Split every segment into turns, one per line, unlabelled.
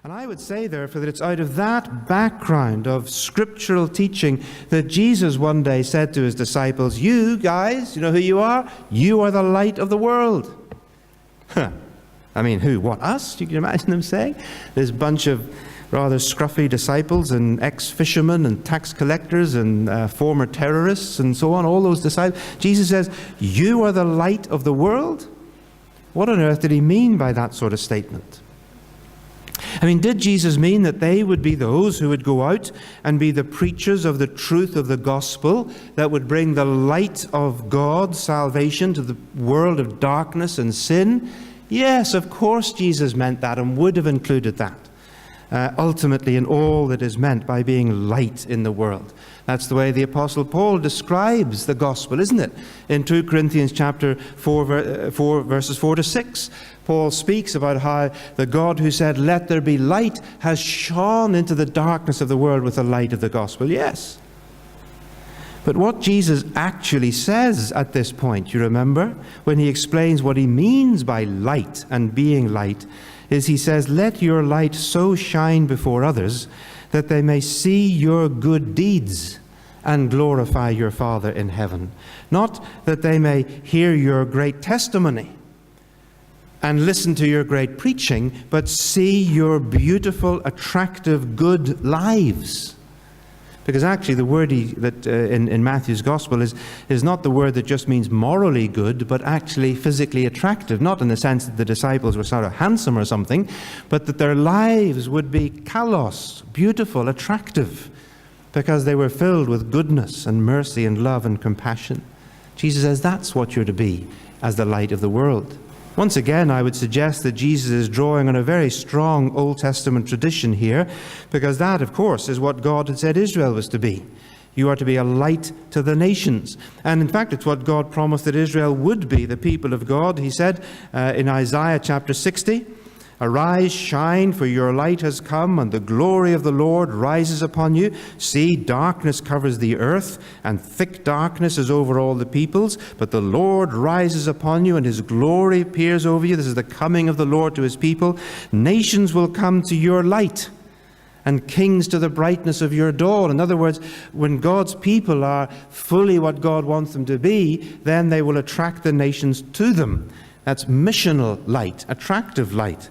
And I would say, therefore, that it's out of that background of scriptural teaching that Jesus one day said to his disciples, "You guys, you know who you are? You are the light of the world." I mean, who? What, us? You can imagine them saying? This bunch of rather scruffy disciples and ex-fishermen and tax collectors and former terrorists and so on, all those disciples. Jesus says, "You are the light of the world." What on earth did he mean by that sort of statement? I mean, did Jesus mean that they would be those who would go out and be the preachers of the truth of the gospel that would bring the light of God's salvation to the world of darkness and sin? Yes, of course Jesus meant that and would have included that. Ultimately in all that is meant by being light in the world. That's the way the Apostle Paul describes the gospel, isn't it? In 2 Corinthians chapter 4, verses 4 to 6, Paul speaks about how the God who said, "Let there be light," has shone into the darkness of the world with the light of the gospel. Yes. But what Jesus actually says at this point, you remember, when he explains what he means by light and being light, is he says, "Let your light so shine before others that they may see your good deeds and glorify your Father in heaven." Not that they may hear your great testimony and listen to your great preaching, but see your beautiful, attractive, good lives. Because actually the word in Matthew's Gospel is not the word that just means morally good, but actually physically attractive. Not in the sense that the disciples were sort of handsome or something, but that their lives would be kalos, beautiful, attractive, because they were filled with goodness and mercy and love and compassion. Jesus says that's what you're to be as the light of the world. Once again, I would suggest that Jesus is drawing on a very strong Old Testament tradition here, because that, of course, is what God had said Israel was to be. You are to be a light to the nations. And in fact, it's what God promised that Israel would be, the people of God. He said in Isaiah chapter 60, "Arise, shine, for your light has come, and the glory of the Lord rises upon you. See, darkness covers the earth, and thick darkness is over all the peoples. But the Lord rises upon you, and his glory appears over you." This is the coming of the Lord to his people. "Nations will come to your light, and kings to the brightness of your dawn." In other words, when God's people are fully what God wants them to be, then they will attract the nations to them. That's missional light, attractive light.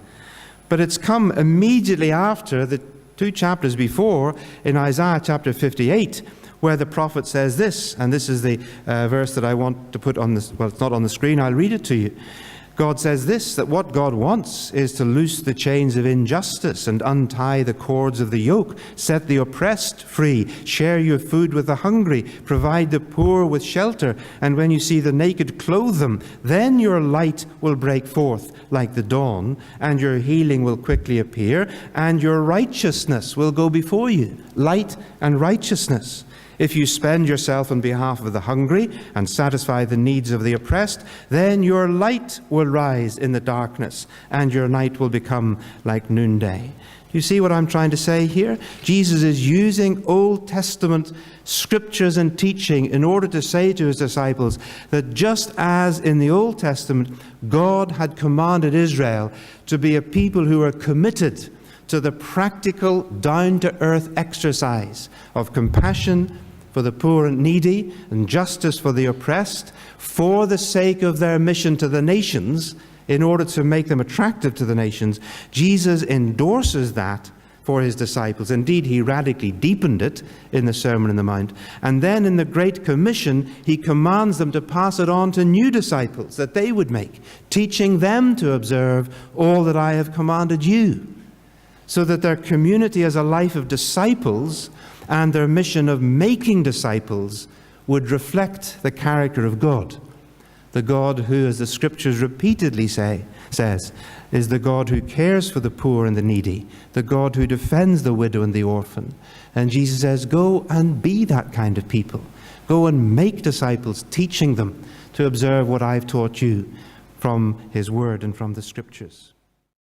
But it's come immediately after the 2 chapters before in Isaiah chapter 58, where the prophet says this, and this is the verse that I want to put on this. Well, it's not on the screen. I'll read it to you. God says this, that what God wants is to loose the chains of injustice and untie the cords of the yoke, set the oppressed free, share your food with the hungry, provide the poor with shelter, and when you see the naked, clothe them. Then your light will break forth like the dawn, and your healing will quickly appear, and your righteousness will go before you. Light and righteousness. If you spend yourself on behalf of the hungry and satisfy the needs of the oppressed, then your light will rise in the darkness, and your night will become like noonday. Do you see what I'm trying to say here? Jesus is using Old Testament scriptures and teaching in order to say to his disciples that just as in the Old Testament, God had commanded Israel to be a people who are committed to the practical, down-to-earth exercise of compassion for the poor and needy, and justice for the oppressed, for the sake of their mission to the nations, in order to make them attractive to the nations, Jesus endorses that for his disciples. Indeed, he radically deepened it in the Sermon on the Mount. And then in the Great Commission, he commands them to pass it on to new disciples that they would make, teaching them to observe all that I have commanded you, so that their community as a life of disciples and their mission of making disciples would reflect the character of God. The God who, as the scriptures repeatedly says, is the God who cares for the poor and the needy, the God who defends the widow and the orphan. And Jesus says, go and be that kind of people. Go and make disciples, teaching them to observe what I've taught you from his word and from the scriptures.